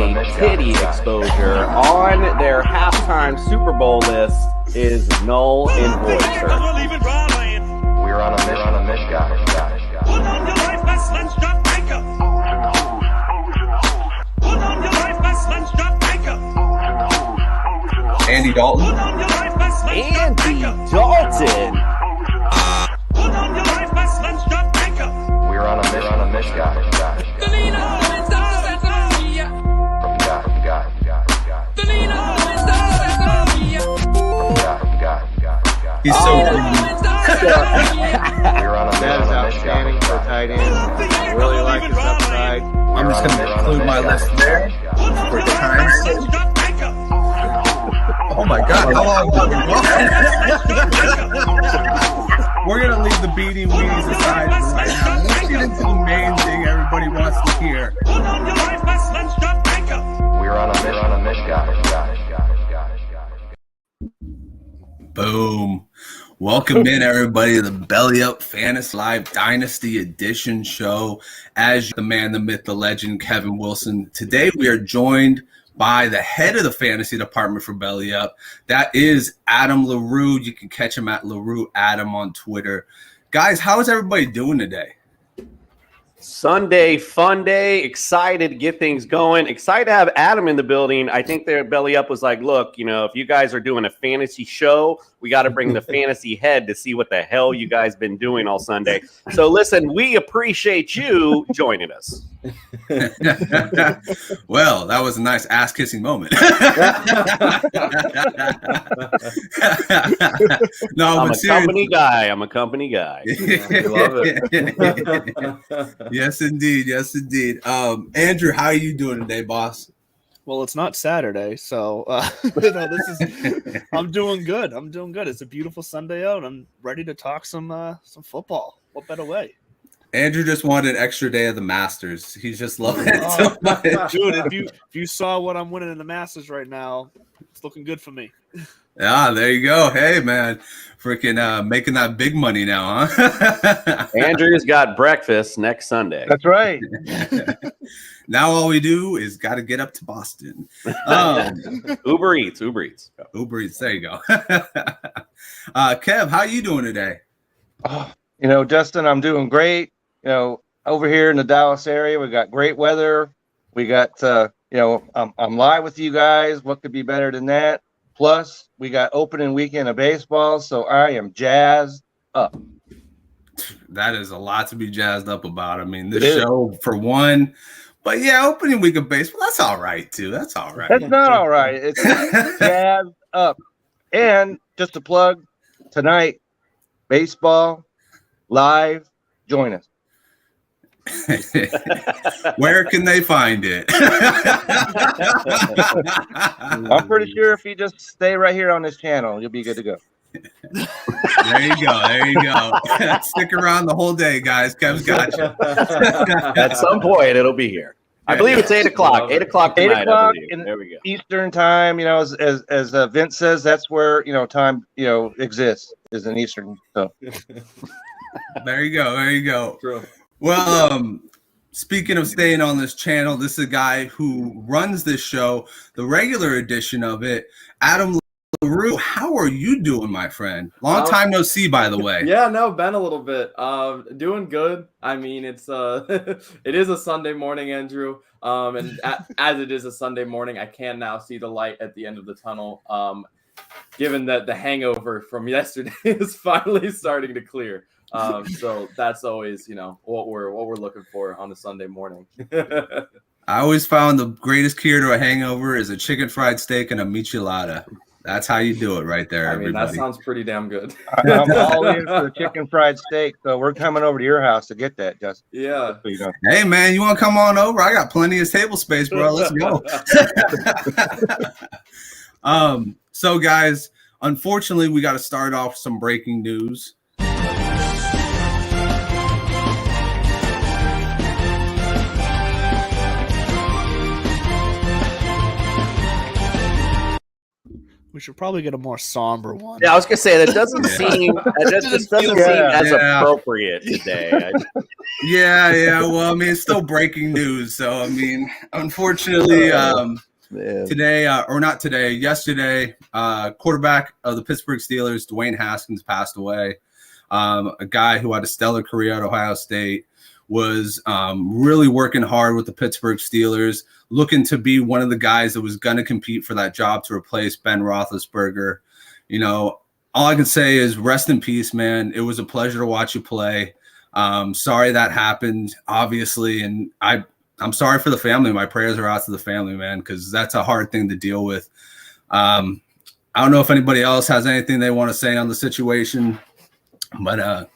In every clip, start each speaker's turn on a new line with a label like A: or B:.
A: a titty exposure on their halftime Super Bowl list is null and void, sir.
B: We're on a mission, guys.
C: Put on your life vest, let's drop makeup. Put on your life vest, let's drop makeup.
D: Andy Dalton.
C: Put on your life vest, let's drop
A: Andy
C: makeup.
A: Dalton.
C: Put on your life vest, let's drop makeup.
B: We're on a mission, guys.
D: He's so
B: We're on a
E: That is outstanding for tight end. I really like his upside.
D: I'm just going to include my list there for time's sake. Oh my God, how long have we gone? We're going to leave the beating weenies aside for right now. Let's get into the main thing everybody wants to hear.
B: We're on a mission, guys.
D: Boom. Welcome in, everybody, to the Belly Up Fantasy Live Dynasty Edition show. As the man, the myth, the legend, Kevin Wilson. Today, we are joined by the head of the fantasy department for Belly Up. That is Adam LaRue. You can catch him at LaRue Adam on Twitter. Guys, how is everybody doing today?
A: Sunday fun day, excited to get things going, excited to have Adam in the building. I think their Belly Up was like, look, if you guys are doing a fantasy show, we got to bring the fantasy head to see what the hell you guys been doing all Sunday. So listen, we appreciate you joining us.
D: Well, that was a nice ass kissing moment. No,
A: I'm
D: but
A: a company guy. I'm a company guy.
E: I love it.
D: Yes, indeed. Yes, indeed. Andrew, how are you doing today, boss?
F: Well, it's not Saturday, so I'm doing good. It's a beautiful Sunday out. I'm ready to talk some football. What better way?
D: Andrew just wanted an extra day of the Masters. He's just loving it so much.
F: Dude, if you saw what I'm winning in the Masters right now, it's looking good for me.
D: Yeah, there you go. Hey, man, freaking making that big money now, huh?
A: Andrew's got breakfast next Sunday.
E: That's right.
D: Now all we do is got to get up to Boston.
A: Uber Eats.
D: Uber Eats, there you go. Kev, how you doing today?
E: Justin, I'm doing great. Over here in the Dallas area, we got great weather. We got, I'm live with you guys. What could be better than that? Plus, we got opening weekend of baseball, so I am jazzed up.
D: That is a lot to be jazzed up about. I mean, this show, for one, but yeah, opening week of baseball, that's all right, too. That's all right.
E: That's not all right. It's jazzed up. And just to plug, tonight, baseball, live, join us.
D: Where can they find it?
E: I'm pretty sure if you just stay right here on this channel, you'll be good to go.
D: There you go. Stick around the whole day, guys. Kev's got you.
A: At some point, it'll be here. I believe it's 8 o'clock. 8 o'clock tonight.
E: 8 o'clock
A: there we go.
E: Eastern time. As Vince says, that's where time exists, is in Eastern. So
D: there you go.
E: True.
D: Well, speaking of staying on this channel, this is a guy who runs this show, the regular edition of it, Adam LaRue. How are you doing, my friend? Long time no see, by the way.
G: Yeah, no, been a little bit. Doing good. I mean, it's it is a Sunday morning, Andrew. And as it is a Sunday morning, I can now see the light at the end of the tunnel. Given that the hangover from yesterday is finally starting to clear. So that's always, what we're looking for on a Sunday morning.
D: I always found the greatest cure to a hangover is a chicken fried steak and a michelada. That's how you do it right there, everybody.
G: That sounds pretty damn good.
E: I'm all in for the chicken fried steak, so we're coming over to your house to get that, Justin.
G: Yeah.
E: So
D: Hey, man, you want to come on over? I got plenty of table space, bro. Let's go. So, guys, unfortunately, we got to start off some breaking news.
F: We should probably get a more somber one.
A: Yeah, I was gonna say that doesn't seem that just doesn't seem as
D: Yeah.
A: appropriate today.
D: Yeah. Well, I mean, it's still breaking news. So, I mean, unfortunately, today, or not today, yesterday, quarterback of the Pittsburgh Steelers, Dwayne Haskins, passed away. A guy who had a stellar career at Ohio State, was really working hard with the Pittsburgh Steelers, looking to be one of the guys that was going to compete for that job to replace Ben Roethlisberger. You know, all I can say is rest in peace, man. It was a pleasure to watch you play. Sorry that happened, obviously, and I'm sorry for the family. My prayers are out to the family, man, because that's a hard thing to deal with. I don't know if anybody else has anything they want to say on the situation, but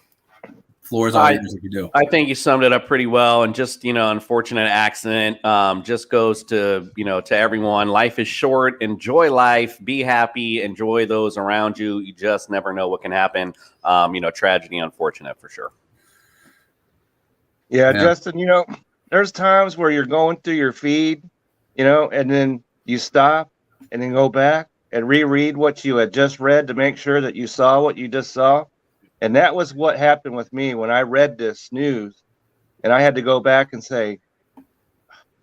D: floor is all yours if you do.
A: I think you summed it up pretty well. And just, unfortunate accident just goes to, to everyone. Life is short. Enjoy life. Be happy. Enjoy those around you. You just never know what can happen. Tragedy, unfortunate for sure.
E: Yeah, Justin, there's times where you're going through your feed, and then you stop and then go back and reread what you had just read to make sure that you saw what you just saw. And that was what happened with me when I read this news, and I had to go back and say,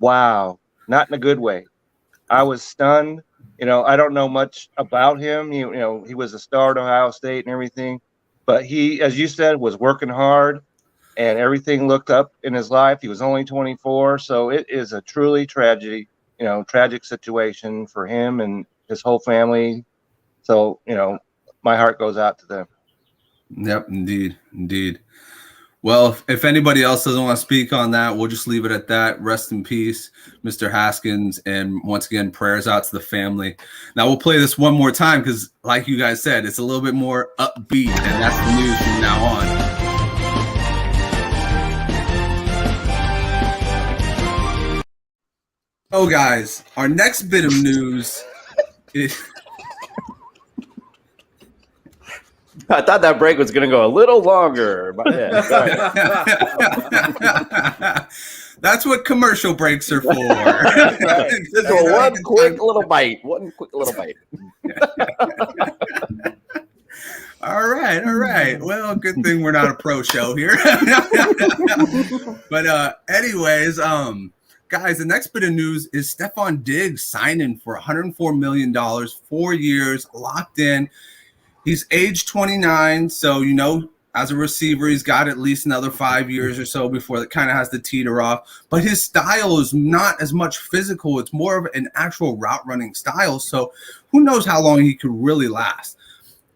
E: wow, not in a good way. I was stunned. I don't know much about him. He was a star at Ohio State and everything, but he, as you said, was working hard and everything looked up in his life. He was only 24. So it is a truly tragic situation for him and his whole family. So, my heart goes out to them.
D: Yep, indeed. Well, if anybody else doesn't want to speak on that, we'll just leave it at that. Rest in peace, Mr. Haskins. And once again, prayers out to the family. Now we'll play this one more time because, like you guys said, it's a little bit more upbeat, and that's the news from now on. Oh, guys, our next bit of news is...
A: I thought that break was going to go a little longer. But yeah,
D: that's what commercial breaks are for.
A: Just one quick little bite.
D: All right. Well, good thing we're not a pro show here. But anyways, guys, the next bit of news is Stefon Diggs signing for $104 million, 4 years, locked in. He's age 29, so, as a receiver, he's got at least another 5 years or so before that kind of has to teeter off. But his style is not as much physical. It's more of an actual route running style. So who knows how long he could really last.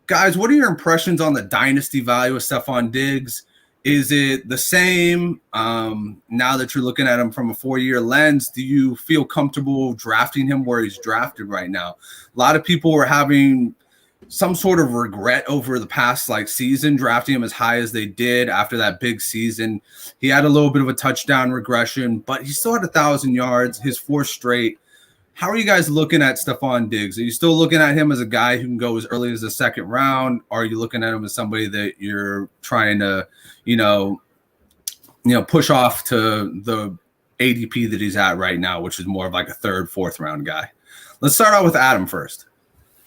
D: Guys, what are your impressions on the dynasty value of Stefon Diggs? Is it the same now that you're looking at him from a 4-year lens? Do you feel comfortable drafting him where he's drafted right now? A lot of people were having some sort of regret over the past season, drafting him as high as they did after that big season. He had a little bit of a touchdown regression, but he still had 1,000 yards, his 4th straight. How are you guys looking at Stefon Diggs? Are you still looking at him as a guy who can go as early as the 2nd round? Or are you looking at him as somebody that you're trying to, push off to the ADP that he's at right now, which is more of a 3rd, 4th round guy? Let's start out with Adam first.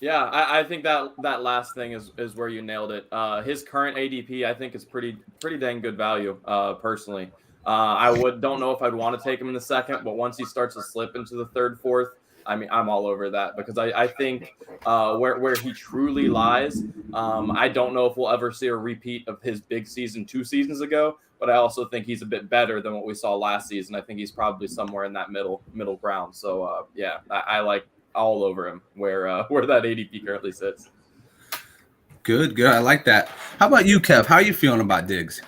G: Yeah, I think that last thing is where you nailed it. His current ADP, I think, is pretty dang good value, personally. I don't know if I'd want to take him in the 2nd, but once he starts to slip into the 3rd, 4th, I mean, I'm all over that because I think where he truly lies, I don't know if we'll ever see a repeat of his big season 2 seasons ago, but I also think he's a bit better than what we saw last season. I think he's probably somewhere in that middle ground. So, yeah, I like all over him where that ADP currently sits.
D: Good. I like that. How about you, Kev? How are you feeling about Diggs?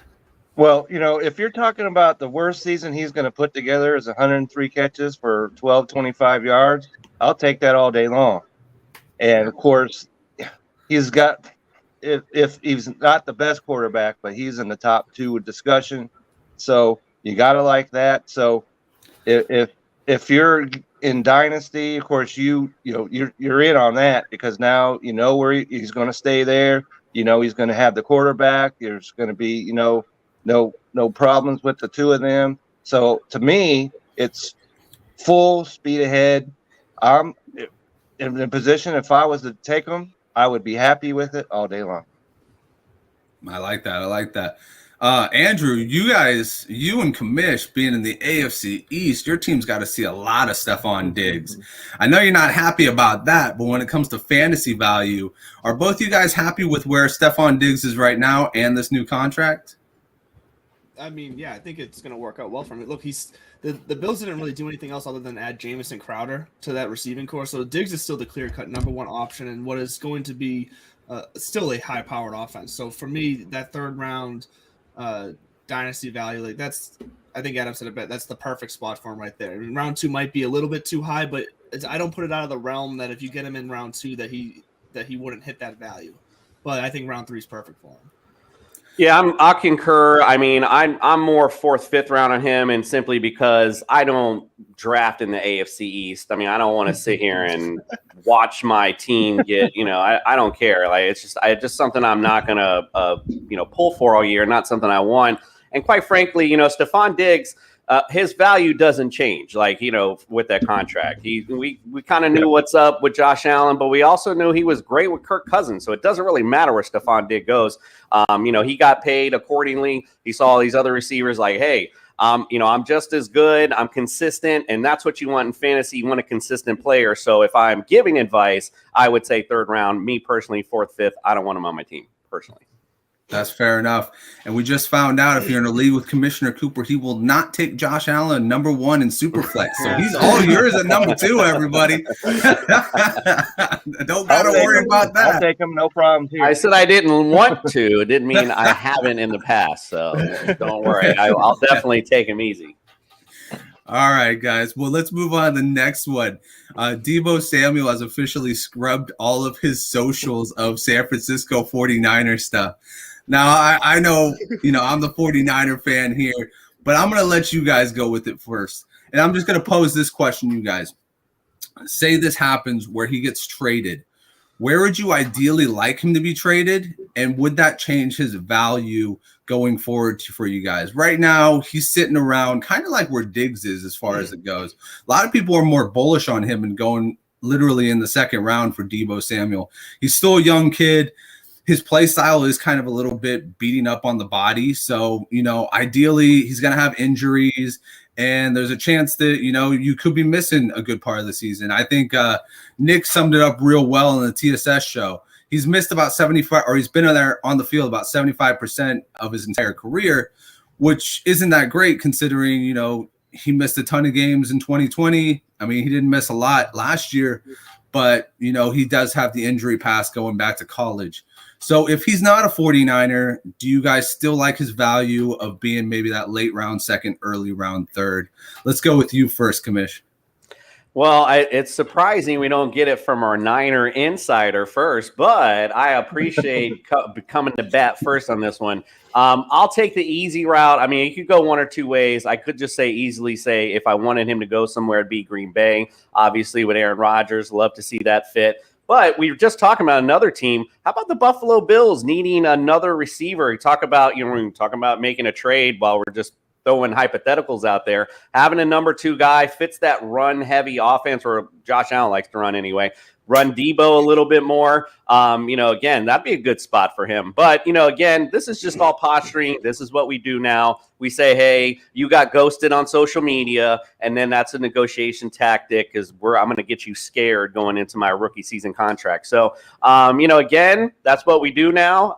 E: Well, if you're talking about the worst season he's going to put together is 103 catches for 25 yards, I'll take that all day long. And of course, he's got, if he's not the best quarterback, but he's in the top 2 discussion. So you got to like that. So if you're in dynasty, of course, you're in on that because now where he's going to stay there. He's going to have the quarterback. There's going to be no problems with the 2 of them. So to me, it's full speed ahead. in the position, if I was to take him, I would be happy with it all day long.
D: I like that. I like that. Andrew, you and Kamish being in the AFC East, your team's got to see a lot of Stephon Diggs. I know you're not happy about that, but when it comes to fantasy value, are both you guys happy with where Stephon Diggs is right now and this new contract?
F: I mean, yeah, I think it's going to work out well for him. Look, the Bills didn't really do anything else other than add Jamison Crowder to that receiving core. So Diggs is still the clear-cut number one option and what is going to be still a high-powered offense. So for me, that third-round dynasty value, like I think Adam said it, that's the perfect spot for him right there. I mean, round 2 might be a little bit too high, but I don't put it out of the realm that if you get him in round 2 that he wouldn't hit that value. But I think round 3 is perfect for him.
A: Yeah, I concur. I mean, I'm more 4th, 5th round on him, and simply because I don't draft in the AFC East. I mean, I don't want to sit here and watch my team get. I don't care. Like it's just something I'm not gonna pull for all year. Not something I want. And quite frankly, Stephon Diggs. His value doesn't change, with that contract. We kind of knew what's up with Josh Allen, but we also knew he was great with Kirk Cousins. So it doesn't really matter where Stephon Diggs goes. He got paid accordingly. He saw all these other receivers like, hey, I'm just as good. I'm consistent, and that's what you want in fantasy. You want a consistent player. So if I'm giving advice, I would say 3rd round. Me personally, 4th, 5th. I don't want him on my team personally.
D: That's fair enough. And we just found out if you're in a league with Commissioner Cooper, he will not take Josh Allen number 1 in Superflex. So he's all yours at number 2, everybody. Don't got to worry about that.
E: I'll take him, no problem here.
A: I said I didn't want to. It didn't mean I haven't in the past. So don't worry. I'll definitely take him easy.
D: All right, guys. Well, let's move on to the next one. Deebo Samuel has officially scrubbed all of his socials of San Francisco 49er stuff. Now, I know, I'm the 49er fan here, but I'm going to let you guys go with it first. And I'm just going to pose this question, you guys. Say this happens where he gets traded. Where would you ideally like him to be traded? And would that change his value going forward for you guys? Right now, he's sitting around kind of like where Diggs is as far as it goes. A lot of people are more bullish on him and going literally in the 2nd round for Deebo Samuel. He's still a young kid. His play style is kind of a little bit beating up on the body. So, ideally he's going to have injuries and there's a chance that, you could be missing a good part of the season. I think Nick summed it up real well in the TSS show. He's missed about 75, or he's been there on the field about 75% of his entire career, which isn't that great considering, he missed a ton of games in 2020. I mean, he didn't miss a lot last year, but, he does have the injury past going back to college. So if he's not a 49er, do you guys still like his value of being maybe that late round 2nd, early round 3rd? Let's go with you first, Kamish.
A: Well, it's surprising we don't get it from our Niner insider first, but I appreciate coming to bat first on this one. I'll take the easy route. I mean, you could go one or two ways. I could just easily say if I wanted him to go somewhere, it'd be Green Bay. Obviously, with Aaron Rodgers, love to see that fit. But we were just talking about another team. How about the Buffalo Bills needing another receiver? Talk about, we're talking about making a trade while we're just throwing hypotheticals out there. Having a number 2 guy fits that run-heavy offense, or Josh Allen likes to run anyway. Run Deebo a little bit more. Again, that'd be a good spot for him. But, again, this is just all posturing. This is what we do now. We say, hey, you got ghosted on social media, and then that's a negotiation tactic because I'm going to get you scared going into my rookie season contract. So, again, that's what we do now.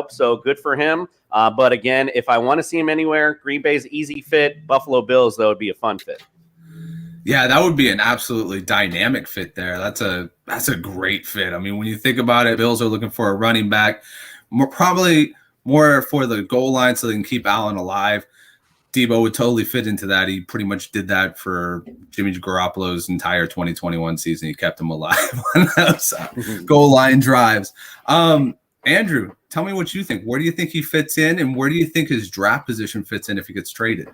A: So good for him. But again, if I want to see him anywhere, Green Bay's easy fit. Buffalo Bills, though, would be a fun fit.
D: Yeah, that would be an absolutely dynamic fit there. That's a great fit. I mean, when you think about it, Bills are looking for a running back, probably more for the goal line so they can keep Allen alive. Deebo would totally fit into that. He pretty much did that for Jimmy Garoppolo's entire 2021 season. He kept him alive on those goal line drives. Andrew, tell me what you think. Where do you think he fits in, and where do you think his draft position fits in if he gets traded?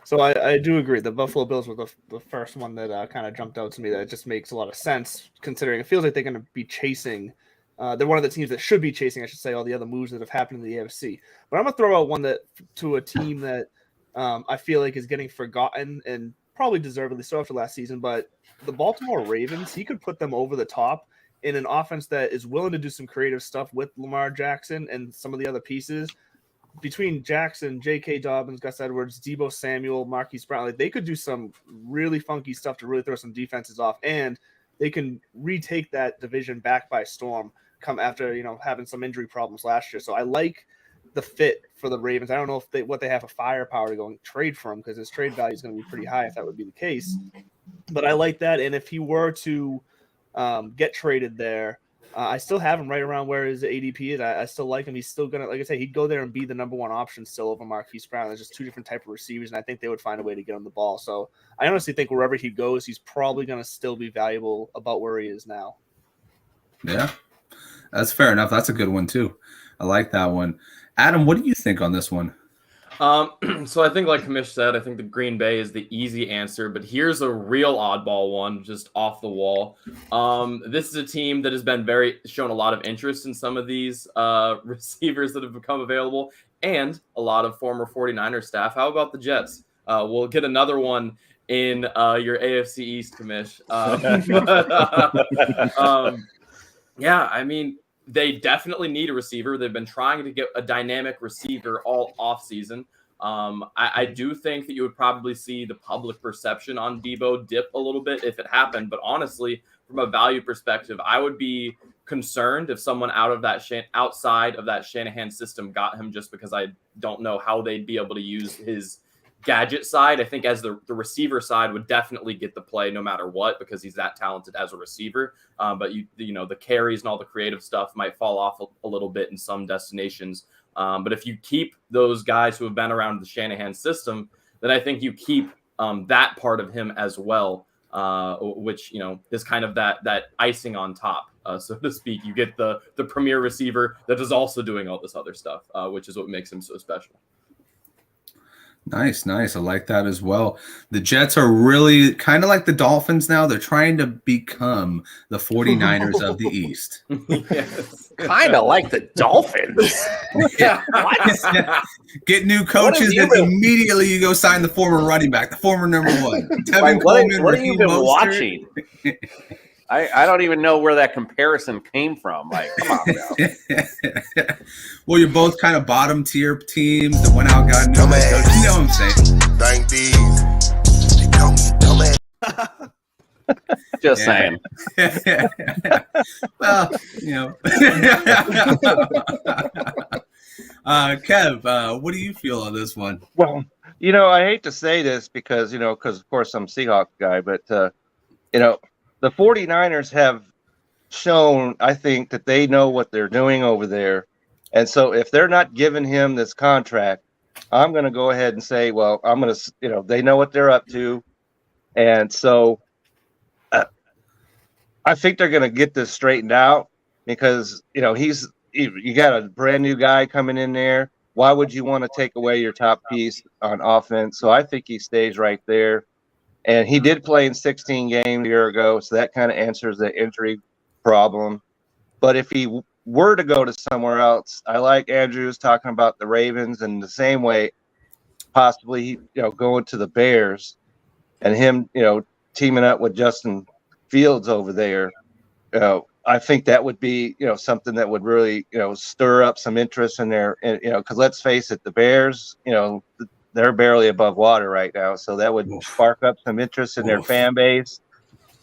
F: So I do agree. The Buffalo Bills were the first one that kind of jumped out to me. That just makes a lot of sense, considering it feels like they're going to be chasing. They're one of the teams that should be chasing, I should say, all the other moves that have happened in the AFC. But I'm going to throw out one to a team that I feel like is getting forgotten and probably deservedly so after last season. But the Baltimore Ravens, he could put them over the top in an offense that is willing to do some creative stuff with Lamar Jackson and some of the other pieces. Between Jackson, J.K. Dobbins, Gus Edwards, Deebo Samuel, Marquise Brown, like they could do some really funky stuff to really throw some defenses off, and they can retake that division back by storm come after, having some injury problems last year. So I like the fit for the Ravens. I don't know if what they have a firepower to go and trade for him, because his trade value is going to be pretty high if that would be the case. But I like that, and if he were to get traded there, I still have him right around where his ADP is. I still like him. He's still going to, like I say, he'd go there and be the number one option still over Marquise Brown. There's just two different type of receivers, and I think they would find a way to get him the ball. So I honestly think wherever he goes, he's probably going to still be valuable about where he is now.
D: Yeah, that's fair enough. That's a good one too. I like that one. Adam, what do you think on this one?
G: So I think, like Kamish said, I think the Green Bay is the easy answer, but here's a real oddball one, just off the wall. This is a team that has been shown a lot of interest in some of these receivers that have become available, and a lot of former 49ers staff. How about the Jets? We'll get another one in your AFC East, Kamish. Yeah, I mean, they definitely need a receiver. They've been trying to get a dynamic receiver all offseason. I do think that you would probably see the public perception on Deebo dip a little bit if it happened. But honestly, from a value perspective, I would be concerned if someone outside of that Shanahan system got him, just because I don't know how they'd be able to use his gadget side. I think as the receiver side would definitely get the play no matter what, because he's that talented as a receiver. But the carries and all the creative stuff might fall off a little bit in some destinations. But if you keep those guys who have been around the Shanahan system, then I think you keep that part of him as well, which is kind of that icing on top, so to speak. You get the premier receiver that is also doing all this other stuff, which is what makes him so special.
D: Nice. I like that as well. The Jets are really kind of like the Dolphins now. They're trying to become the 49ers of the East.
G: Yes.
A: Kind of like the Dolphins.
G: Yeah.
A: What?
D: Get new coaches, and immediately you go sign the former running back, the former number one.
A: Like, what have you been watching? I don't even know where that comparison came from. Like, come on now.
D: Well, you're both kind of bottom tier teams that went out, got new coaches. You know what I'm saying?
H: Thank these. They call me dumbass.
A: Just saying.
D: Well, Kev, what do you feel on this one?
E: Well, I hate to say this because of course I'm a Seahawks guy, but the 49ers have shown, I think, that they know what they're doing over there. And so if they're not giving him this contract, I'm going to go ahead and say, well, I'm going to, they know what they're up to. And so I think they're going to get this straightened out because, you got a brand new guy coming in there. Why would you want to take away your top piece on offense? So I think he stays right there. And he did play in 16 games a year ago, so that kind of answers the injury problem. But if he were to go to somewhere else, I like Andrew's talking about the Ravens, and the same way, possibly going to the Bears, and him teaming up with Justin Fields over there. I think that would be something that would really stir up some interest in there. And because let's face it, the Bears they're barely above water right now, so that would spark up some interest in their fan base.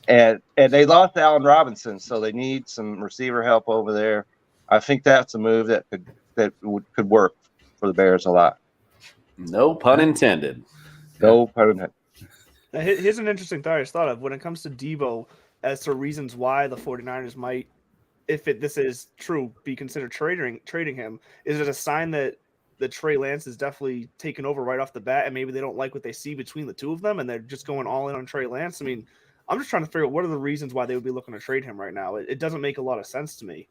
E: And they lost Allen Robinson, so they need some receiver help over there. I think that's a move that could work for the Bears a lot.
A: No pun intended.
E: No pun intended.
F: Now, here's an interesting thought I just thought of when it comes to Deebo as to reasons why the 49ers might, if this is true, be considered trading him. Is it a sign that the Trey Lance is definitely taken over right off the bat, and maybe they don't like what they see between the two of them, and they're just going all in on Trey Lance? I mean, I'm just trying to figure out what are the reasons why they would be looking to trade him right now. It doesn't make a lot of sense to me.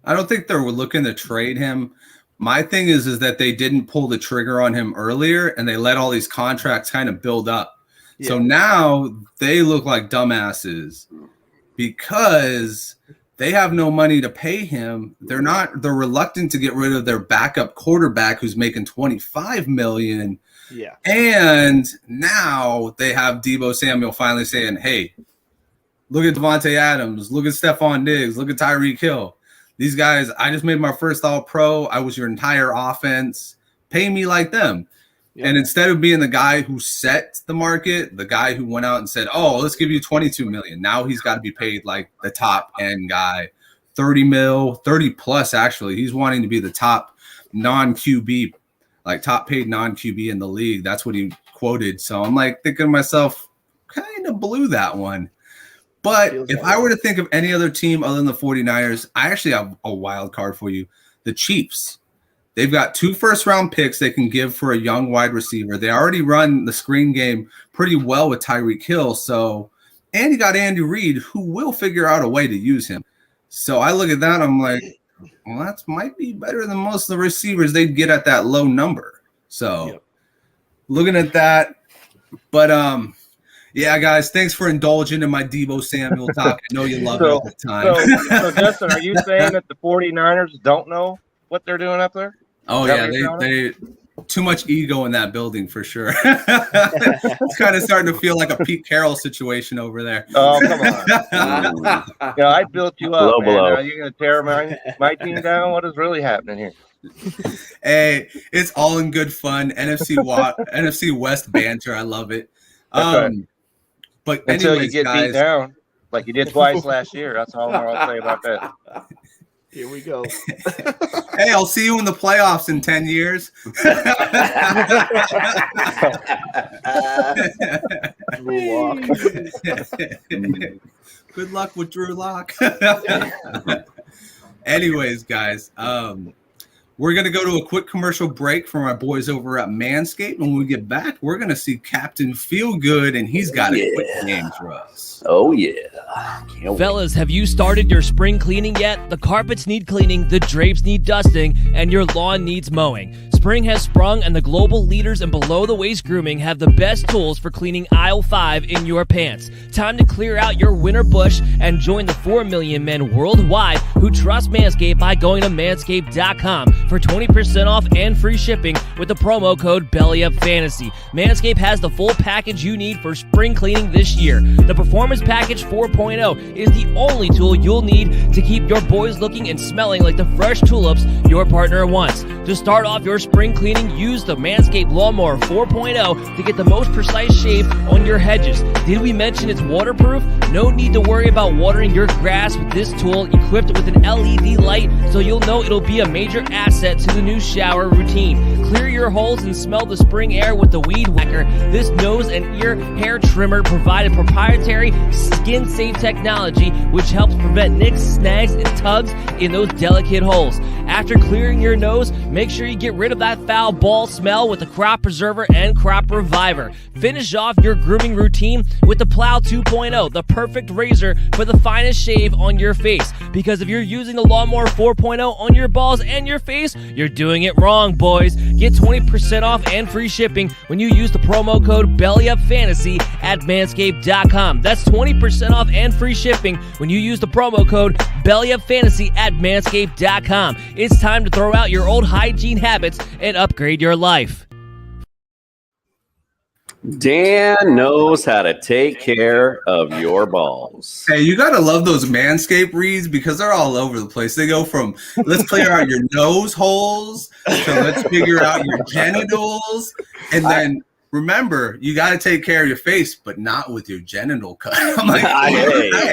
D: I don't think they're looking to trade him. My thing is that they didn't pull the trigger on him earlier, and they let all these contracts kind of build up. Yeah. So now they look like dumbasses because they have no money to pay him. They're reluctant to get rid of their backup quarterback who's making $25 million.
F: Yeah.
D: And now they have Deebo Samuel finally saying, hey, look at Devontae Adams, look at Stephon Diggs, look at Tyreek Hill. These guys, I just made my first All-Pro. I was your entire offense. Pay me like them.
F: Yep.
D: And instead of being the guy who set the market, the guy who went out and said, oh, let's give you $22 million. Now he's got to be paid like the top end guy, 30 mil, 30 plus actually. He's wanting to be the top non-QB, like top paid non-QB in the league. That's what he quoted. So I'm like thinking to myself, kind of blew that one. But if I were to think of any other team other than the 49ers, I actually have a wild card for you. The Chiefs. They've got 2 first-round picks they can give for a young wide receiver. They already run the screen game pretty well with Tyreek Hill. So, and you got Andy Reid, who will figure out a way to use him. So I look at that, I'm like, well, that might be better than most of the receivers they'd get at that low number. So looking at that. But yeah, guys, thanks for indulging in my Deebo Samuel talk. I know you love it all the time.
E: So, Justin, are you saying that the 49ers don't know what they're doing up there?
D: Oh, yeah, they too much ego in that building for sure. It's kind of starting to feel like a Pete Carroll situation over there.
E: Oh, come on. I built you up, man. Now you're going to tear my team down? What is really happening here?
D: Hey, it's all in good fun. NFC West banter. I love it. But
E: until
D: anyways,
E: you get
D: guys,
E: beat down like you did twice last year. That's all I'll say about that.
F: Here we go.
D: Hey, I'll see you in the playoffs in 10 years. Good luck with Drew Lock. Anyways, guys, we're going to go to a quick commercial break from our boys over at Manscaped. When we get back, we're going to see Captain Feelgood, and he's got a quick game for us.
A: Oh, yeah.
I: Fellas, have you started your spring cleaning yet? The carpets need cleaning, the drapes need dusting, and your lawn needs mowing. Spring has sprung, and the global leaders in below-the-waist grooming have the best tools for cleaning aisle 5 in your pants. Time to clear out your winter bush and join the 4 million men worldwide who trust Manscaped by going to manscaped.com for 20% off and free shipping with the promo code BELLYUPFANTASY. Manscaped has the full package you need for spring cleaning this year. The Performance Package 4.0 is the only tool you'll need to keep your boys looking and smelling like the fresh tulips your partner wants. To start off your spring cleaning, use the Manscaped Lawnmower 4.0 to get the most precise shave on your hedges. Did we mention it's waterproof? No need to worry about watering your grass with this tool, equipped with an LED light so you'll know it'll be a major asset to the new shower routine. Clear your holes and smell the spring air with the Weed Whacker. This nose and ear hair trimmer provided proprietary skin-safe technology which helps prevent nicks, snags, and tugs in those delicate holes. After clearing your nose, make sure you get rid of that foul ball smell with the Crop Preserver and Crop Reviver. Finish off your grooming routine with the Plow 2.0, the perfect razor for the finest shave on your face. Because if you're using the Lawnmower 4.0 on your balls and your face, you're doing it wrong, boys. Get 20% off and free shipping when you use the promo code BELLYUPFANTASY at manscaped.com. That's 20% off and free shipping when you use the promo code BELLYUPFANTASY at manscaped.com. It's time to throw out your old hygiene habits and upgrade your life.
A: Dan knows how to take care of your balls.
D: Hey, you got to love those Manscaped reads because they're all over the place. They go from let's clear out your nose holes to let's figure out your genitals. And then remember, you got to take care of your face, but not with your genital cut. I'm like,
A: hey,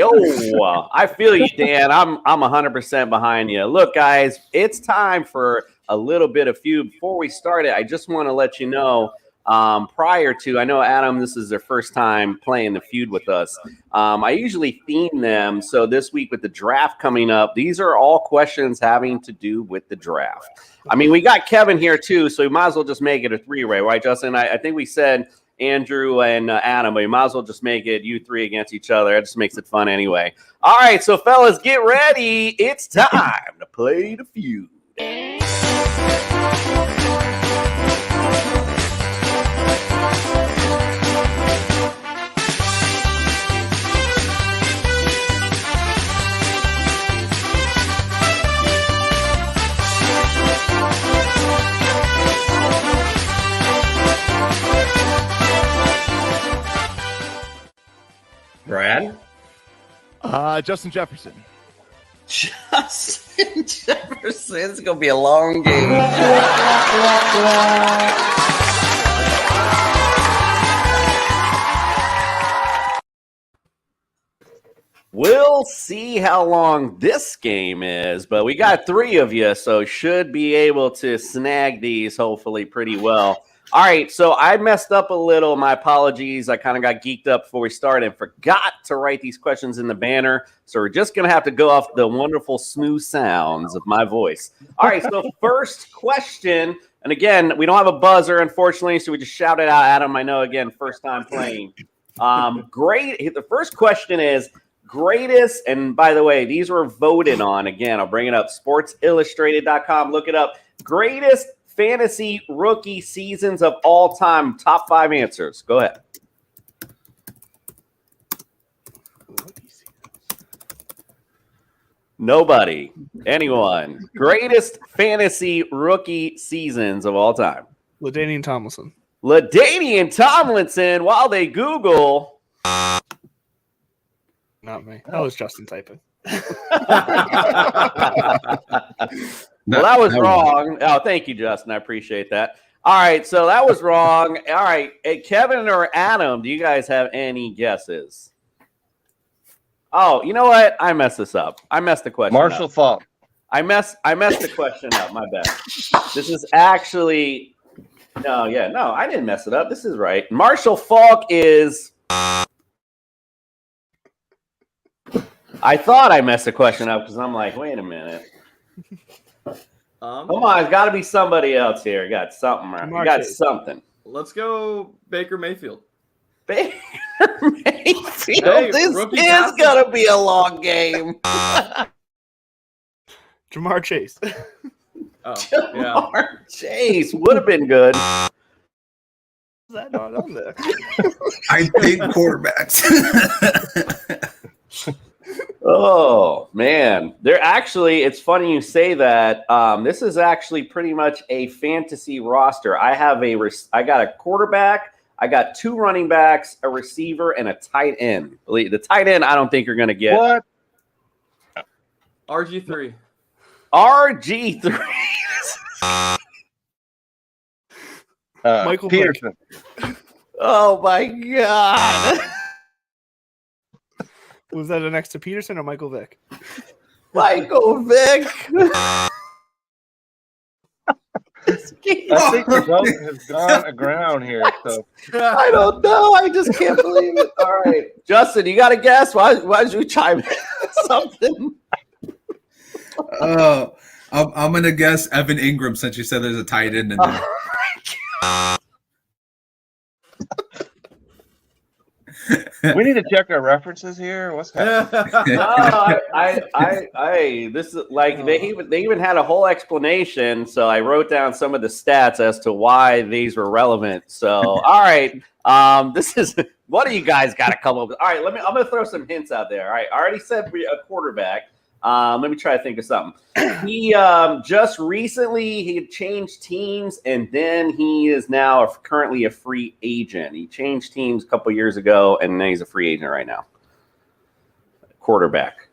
A: oh, I feel you, Dan. I'm 100% behind you. Look, guys, it's time for a little bit of feud. Before we start it, I just want to let you know, prior to, I know, Adam, this is their first time playing the feud with us. I usually theme them. So this week with the draft coming up, these are all questions having to do with the draft. I mean, we got Kevin here too, so we might as well just make it a three-way, right, Justin? I think we said Andrew and Adam, but we might as well just make it you three against each other. It just makes it fun anyway. All right, so fellas, get ready. It's time to play the feud. Brad?
J: Justin Jefferson.
A: Justin Jefferson. It's going to be a long game. We'll see how long this game is, but we got 3 of you, so should be able to snag these hopefully pretty well. All right, so I messed up a little. My apologies. I kind of got geeked up before we started and forgot to write these questions in the banner, so we're just going to have to go off the wonderful smooth sounds of my voice. All right, so first question, and again, we don't have a buzzer, unfortunately, so we just shout it out, Adam. I know, again, first time playing. Great. The first question is, greatest, and by the way, these were voted on. Again, I'll bring it up. SportsIllustrated.com. Look it up. Greatest fantasy rookie seasons of all time. Top 5 answers. Go ahead. Nobody. Anyone. Greatest fantasy rookie seasons of all time.
F: LaDainian Tomlinson.
A: LaDainian Tomlinson. While they Google.
F: Not me. That was Justin typing.
A: Well, that was wrong. Oh, thank you, Justin. I appreciate that. All right, so that was wrong. All right, hey, Kevin or Adam, do you guys have any guesses? Oh, you know what? I messed this up. I messed the question
E: Marshall
A: up.
E: Falk.
A: I messed the question up. My bad. This is actually no, I didn't mess it up. This is right. Marshall Falk is. I thought I messed the question up because I'm like, wait a minute. Come on, it's got to be somebody else here. Got something. Right? You got something.
G: Let's go Baker Mayfield.
A: Baker Mayfield.
G: Hey,
A: this is going to be a long game.
F: Jamar Chase.
A: Jamar Chase would have been good.
F: Is that not on there?
D: I think quarterbacks.
A: Oh man, they're actually. It's funny you say that. This is actually pretty much a fantasy roster. I got a quarterback. I got 2 running backs, a receiver, and a tight end. The tight end, I don't think you're going to get.
E: What?
G: RG3.
A: RG3.
F: Michael
E: Peterson.
A: Oh my God.
F: Was that next to Peterson or Michael Vick?
A: Michael Vick.
E: I think the vote has gone aground here. So
A: I don't know. I just can't believe it. All right, Justin, you got to guess. Why did you chime in something?
D: I'm gonna guess Evan Ingram since you said there's a tight end in there.
E: we need to check our references here. What's happening?
A: This is like they even had a whole explanation. So I wrote down some of the stats as to why these were relevant. So all right, this is what do you guys got to come up with? All right, I'm gonna throw some hints out there. All right, I already said a quarterback. Let me try to think of something. He just recently he had changed teams, and then he is now currently a free agent. He changed teams a couple years ago, and then he's a free agent right now. Quarterback.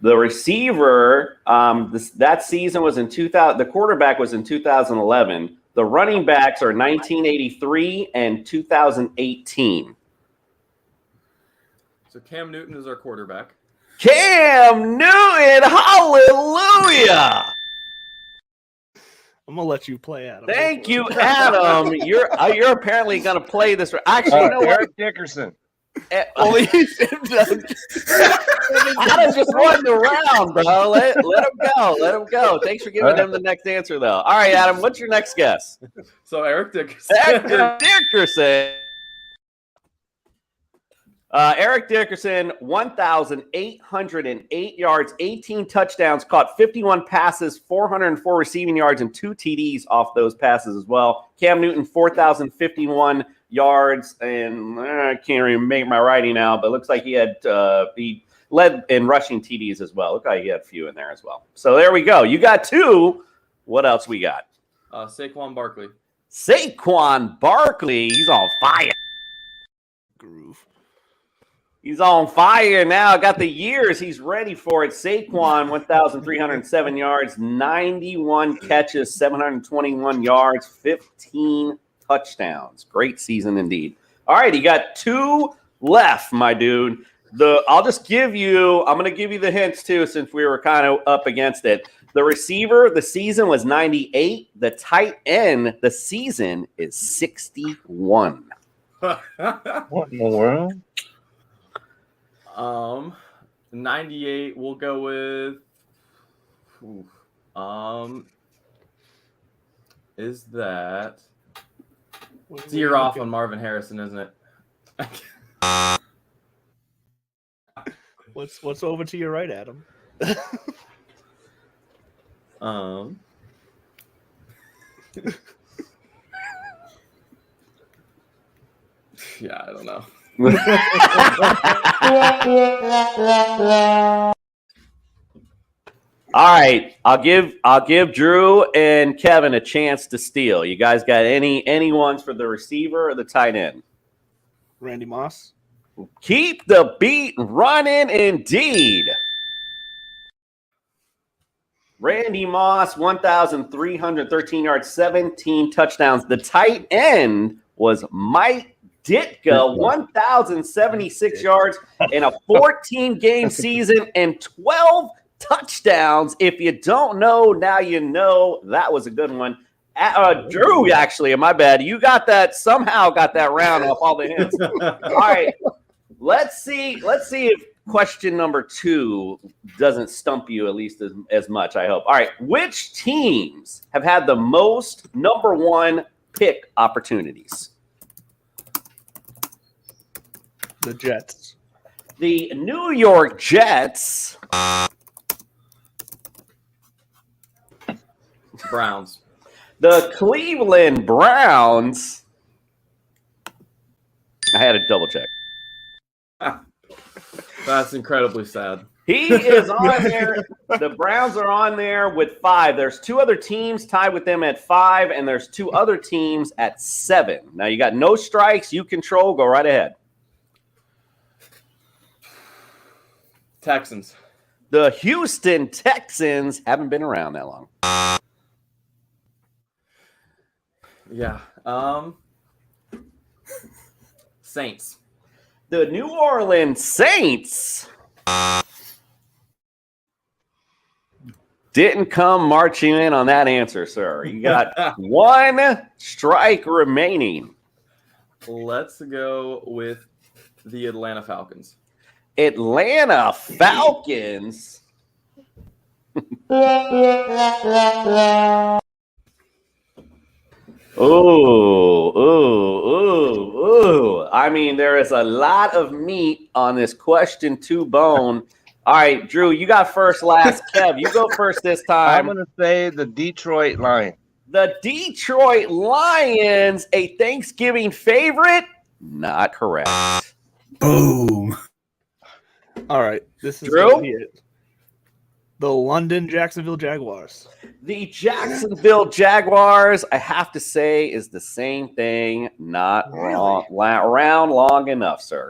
A: The receiver, that season was in 2000. The quarterback was in 2011. The running backs are 1983 and 2018.
G: So Cam Newton is our quarterback.
A: Cam Newton, hallelujah!
F: I'm gonna let you play, Adam.
A: Thank you, Adam. You're apparently gonna play this. Actually, you know
E: Eric
A: what?
E: Dickerson.
A: Adam just won the round, bro. Let him go. Let him go. Thanks for giving him the next answer, though. All right, Adam, what's your next guess?
G: So Eric Dickerson.
A: Eric Dickerson. Eric Dickerson, 1,808 yards, 18 touchdowns, caught 51 passes, 404 receiving yards, and 2 TDs off those passes as well. Cam Newton, 4,051 yards, and I can't even make my writing now, but it looks like he led in rushing TDs as well. Look like he had a few in there as well. So there we go. You got 2. What else we got?
G: Saquon Barkley.
A: Saquon Barkley. He's on fire.
F: Groove.
A: He's on fire now. Got the years. He's ready for it. Saquon, 1,307 yards, 91 catches, 721 yards, 15 touchdowns. Great season indeed. All right, you got 2 left, my dude. I'm going to give you the hints too, since we were kind of up against it. The receiver, the season was 98. The tight end, the season is 61.
E: What in the world?
G: 98. We'll go with. Is that? It's a year off on Marvin Harrison, isn't it?
F: What's over to your right, Adam?
G: Yeah, I don't know.
A: All right, I'll give Drew and Kevin a chance to steal. You guys got any ones for the receiver or the tight end?
F: Randy Moss.
A: Keep the beat running, indeed. Randy Moss, 1,313 yards, 17 touchdowns. The tight end was Mike Ditka, 1,076 yards in a 14-game season and 12 touchdowns. If you don't know, now you know. That was a good one. Drew, actually, my bad. You got that, somehow got that round off all the hints. All right. Let's see if question number 2 doesn't stump you at least as much, I hope. All right. Which teams have had the most number 1 pick opportunities?
F: The Jets.
A: The New York Jets.
G: Browns.
A: The Cleveland Browns. I had to double check.
G: That's incredibly sad.
A: He is on there. The Browns are on there with 5. There's 2 other teams tied with them at 5, and there's 2 other teams at 7. Now you got no strikes. You control. Go right ahead.
G: Texans.
A: The Houston Texans haven't been around that long.
G: Yeah. Saints.
A: The New Orleans Saints didn't come marching in on that answer, sir. You got 1 strike remaining.
G: Let's go with the Atlanta Falcons.
A: Atlanta Falcons. Ooh. I mean, there is a lot of meat on this question 2 bone. All right, Drew, you got first, last. Kev, you go first this time.
E: I'm going to say the Detroit Lions.
A: The Detroit Lions, a Thanksgiving favorite? Not correct.
D: Boom.
F: All right, this is
A: Drew?
F: gonna be it. The London Jacksonville Jaguars.
A: The Jacksonville Jaguars, I have to say, is the same thing. Not wrong. Around long enough, sir.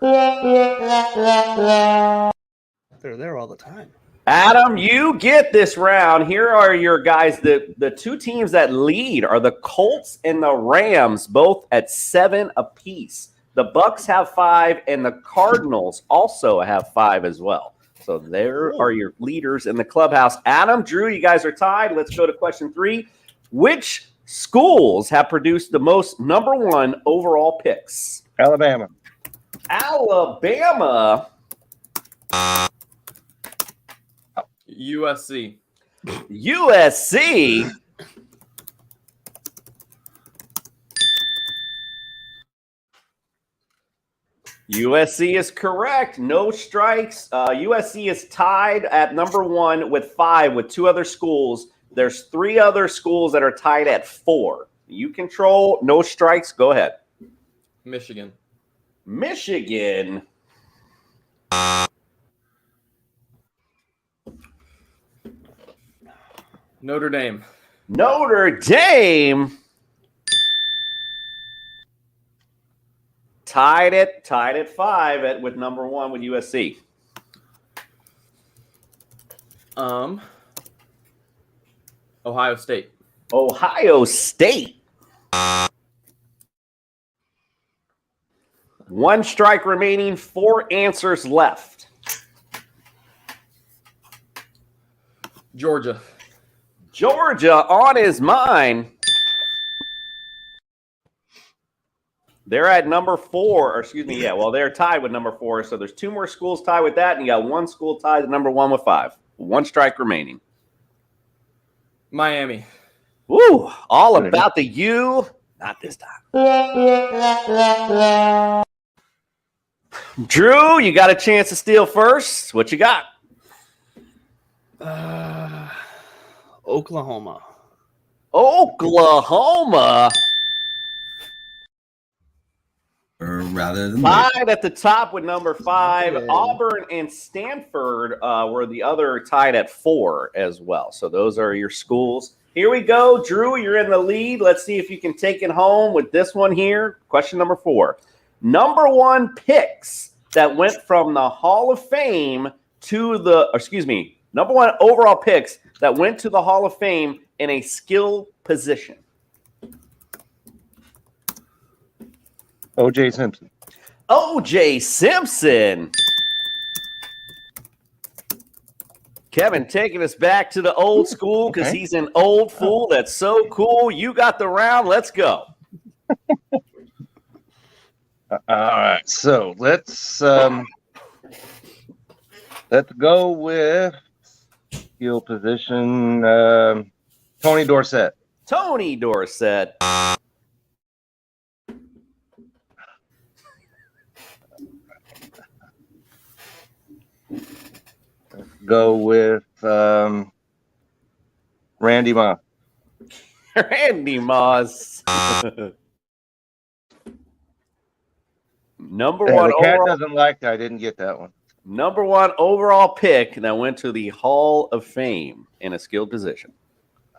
F: They're there all the time.
A: Adam, you get this round. Here are your guys. The 2 teams that lead are the Colts and the Rams, both at 7 apiece. The Bucks have 5, and the Cardinals also have 5 as well. So there are your leaders in the clubhouse. Adam, Drew, you guys are tied. Let's go to question 3. Which schools have produced the most number 1 overall picks?
E: Alabama.
A: Alabama.
G: USC.
A: USC. USC is correct. No strikes. USC is tied at number 1 with 5 with 2 other schools. There's 3 other schools that are tied at 4. You control. No strikes. Go ahead.
G: Michigan.
A: Michigan.
G: Notre Dame.
A: Notre Dame. Tied at 5 with number 1 with USC.
G: Ohio State.
A: Ohio State. 1 strike remaining, 4 answers left.
G: Georgia.
A: Georgia on his mind. They're at number 4, or excuse me, they're tied with number 4. So there's 2 more schools tied with that, and you got 1 school tied at number 1 with 5. 1 strike remaining.
G: Miami.
A: Woo! All about the U. Not this time. Drew, you got a chance to steal first. What you got?
F: Oklahoma.
A: Oklahoma.
D: Or rather than
A: Tied at the top with number 5. Auburn and Stanford were the other tied at 4 as well. So those are your schools. Here we go. Drew, you're in the lead. Let's see if you can take it home with this one here. Question number 4. Number 1 picks that went from the Hall of Fame to number 1 overall picks that went to the Hall of Fame in a skill position.
E: O.J. Simpson.
A: O.J. Simpson. Kevin taking us back to the old school because he's an old fool. That's so cool. You got the round. Let's go.
E: All right. So let's go with skill position. Tony Dorsett.
A: Tony Dorsett.
E: Go with Randy Moss.
A: Randy Moss. Number
E: The
A: 1
E: cat
A: overall.
E: doesn't like that. I didn't get that one.
A: Number 1 overall pick that went to the Hall of Fame in a skilled position.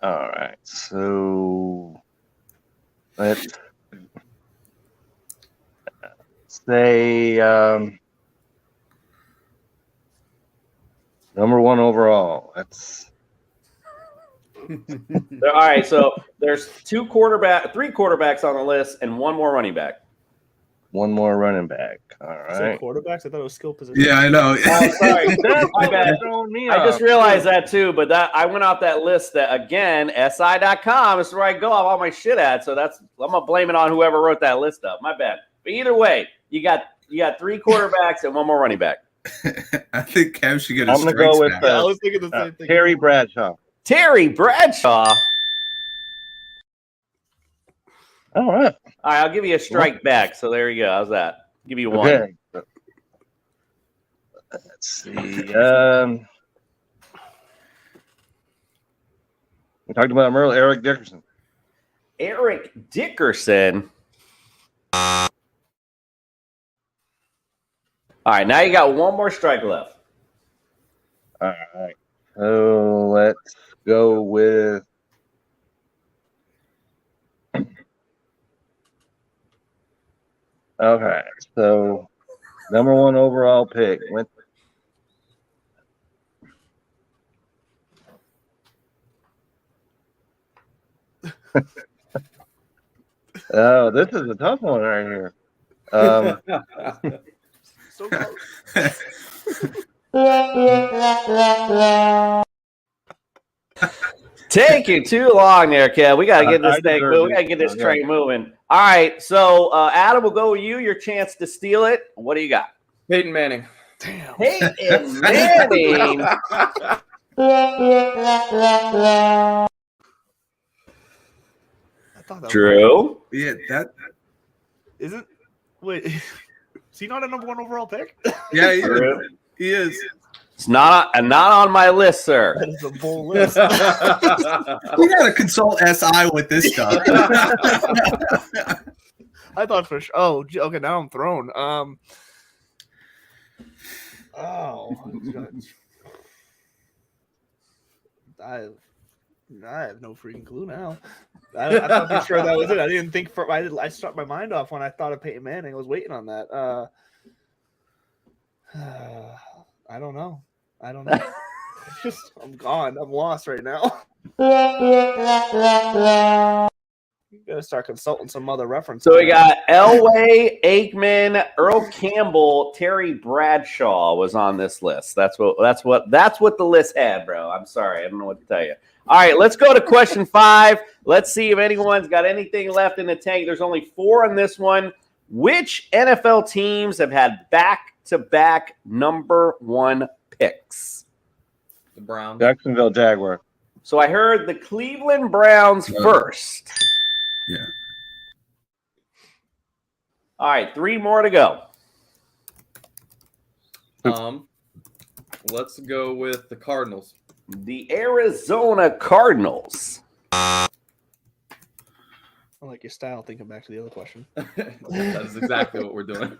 E: All right. So let's say number 1 overall. That's
A: All right, so there's 3 quarterbacks on the list and 1 more running back.
E: 1 more running back. All right.
F: Quarterbacks? I thought it was skill position.
D: Yeah, I know.
A: Oh, sorry. My bad. I just
E: off.
A: realized that too, but that I went off that list that again, SI.com is where I go off all my shit at. So I'm gonna blame it on whoever wrote that list up. My bad. But either way, you got 3 quarterbacks and 1 more running back.
D: I think Kev should get a
E: I'm gonna go with
F: I was thinking the same thing.
E: Terry Bradshaw.
A: Terry Bradshaw.
E: All right.
A: All right, I'll give you a strike back. So there you go. How's that? Give you 1.
E: Okay. Let's see. We talked about him earlier. Eric Dickerson.
A: Eric Dickerson. All right, now you got 1 more strike left.
E: All right. So let's go with okay. So number 1 overall pick went. Oh, this is a tough one right here.
F: So close.
A: Taking too long there, Kev. We gotta get this
E: I
A: thing
E: deserve
A: moving. We
E: it.
A: gotta get this
E: Okay.
A: train moving. All right, so Adam will go with you. Your chance to steal it. What do you got?
G: Peyton Manning.
F: Damn.
A: Peyton Manning.
F: I thought that
A: Drew.
D: Yeah, that.
F: isn't. Wait, is he not a number 1 overall pick?
D: Yeah, he
A: Drew.
D: is. He is.
A: It's not on my list, sir.
F: That is a bull list.
D: We gotta consult SI with this stuff.
F: I thought for sure. Oh, okay. Now I'm thrown. Oh, I have no freaking clue now. I thought for sure that was it. I didn't think I struck my mind off when I thought of Peyton Manning. I was waiting on that. I don't know. I'm gone. I'm lost right now. You gotta start consulting some other references.
A: So we got Elway, Aikman, Earl Campbell, Terry Bradshaw was on this list. That's what the list had, bro. I'm sorry, I don't know what to tell you. All right, let's go to question 5. Let's see if anyone's got anything left in the tank. There's only 4 on this one. Which NFL teams have had back-to-back number 1 picks?
G: The Browns.
E: Jacksonville Jaguars.
A: So I heard the Cleveland Browns first.
D: Yeah.
A: All right, 3 more to go.
G: Let's go with the Cardinals.
A: The Arizona Cardinals.
F: I like your style. Thinking back to the other question.
G: That is exactly what we're doing.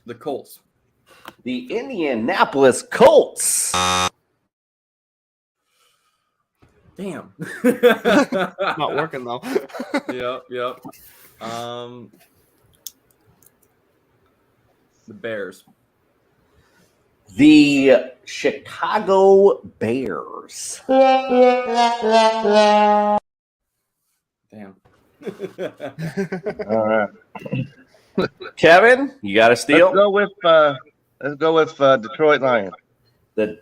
G: The Colts.
A: The Indianapolis Colts.
G: Damn.
F: Not working though.
G: Yep. The Bears.
A: The Chicago Bears.
G: Damn.
E: All right.
A: Kevin, you got a steal?
E: Let's go with Detroit Lions.
A: The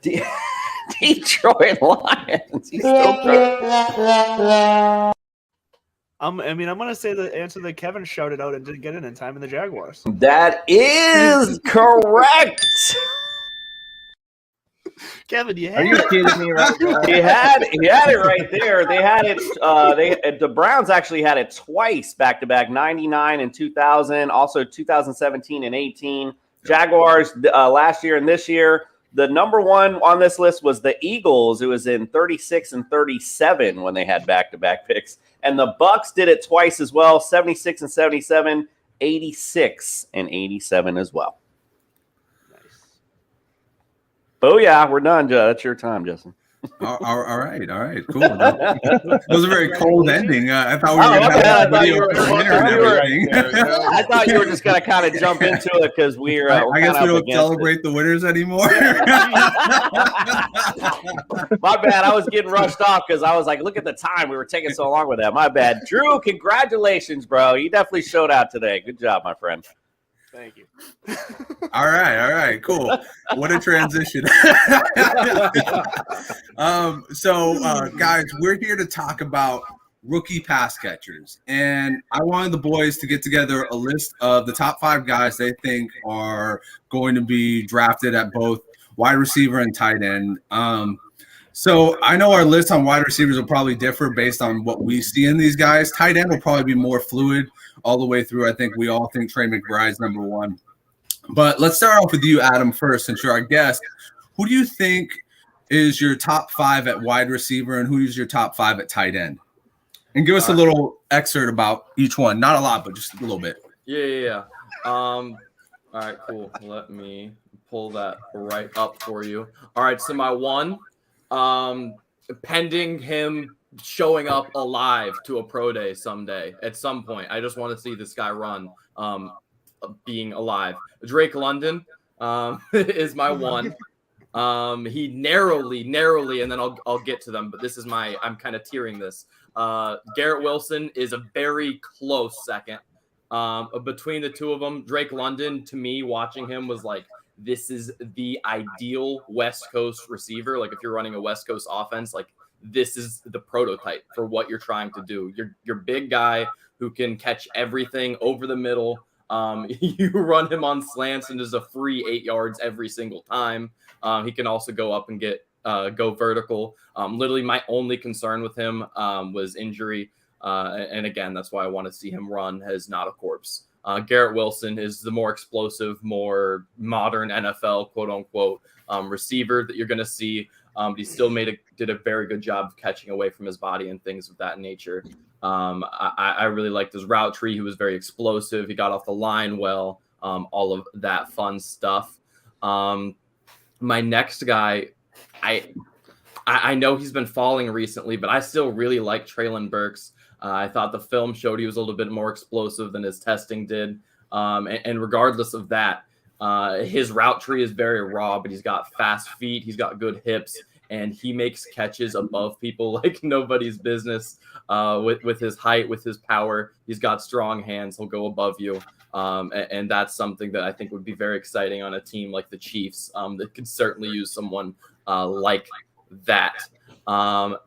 A: Detroit Lions. He's still trying.
F: I'm gonna say the answer that Kevin shouted out and didn't get it in time in the Jaguars.
A: That is correct.
F: Kevin, you
E: Are
F: had
E: you
F: it.
E: kidding me right now?
A: He had it right there. They had it. The Browns actually had it twice back to back, 99 and 2000, also 2017 and 18. Jaguars last year and this year. The number 1 on this list was the Eagles. It was in 36 and 37 when they had back to back picks, and the Bucks did it twice as well, 76 and 77, 86 and 87 as well. Booyah, we're done, Joe. That's your time, Justin.
D: All right, cool. That was a very cold ending. I thought we were going to have a video for winner and everything.
A: I thought you were just going to kind of jump into it because we're
D: I guess we
A: kinda up
D: don't
A: against
D: celebrate the winners anymore.
A: My bad. I was getting rushed off because I was like, look at the time. We were taking so long with that. My bad. Drew, congratulations, bro. You definitely showed out today. Good job, my friend.
F: Thank you.
D: All right, cool. What a transition. Guys, we're here to talk about rookie pass catchers, and I wanted the boys to get together a list of the top 5 guys they think are going to be drafted at both wide receiver and tight end. So I know our list on wide receivers will probably differ based on what we see in these guys. Tight end will probably be more fluid all the way through. I think we all think Trey McBride's number 1. But let's start off with you, Adam, first, since you're our guest. Who do you think is your top 5 at wide receiver, and who is your top 5 at tight end? And give us a little excerpt about each one. Not a lot, but just a little bit.
G: Yeah. All right, cool. Let me pull that right up for you. All right, so my 1, pending him showing up alive to a pro day someday at some point. I just want to see this guy run being alive. Drake London is my 1. He narrowly, and then I'll get to them, but this is I'm kind of tiering this. Garrett Wilson is a very close second. Between the two of them, Drake London, to me, watching him was like, this is the ideal West Coast receiver. Like if you're running a West Coast offense, like this is the prototype for what you're trying to do. You're big guy who can catch everything over the middle. You run him on slants and there's a free 8 yards every single time. He can also go up and go vertical. Literally my only concern with him was injury. And again, that's why I want to see him run as not a corpse. Garrett Wilson is the more explosive, more modern NFL, quote unquote, receiver that you're going to see. He still did a very good job of catching away from his body and things of that nature. I really liked his route tree. He was very explosive. He got off the line well, all of that fun stuff. My next guy, I know he's been falling recently, but I still really like Traylon Burks. I thought the film showed he was a little bit more explosive than his testing did. And regardless of that, his route tree is very raw, but he's got fast feet, he's got good hips, and he makes catches above people like nobody's business. With his height, with his power, he's got strong hands. He'll go above you. And that's something that I think would be very exciting on a team like the Chiefs that could certainly use someone like that.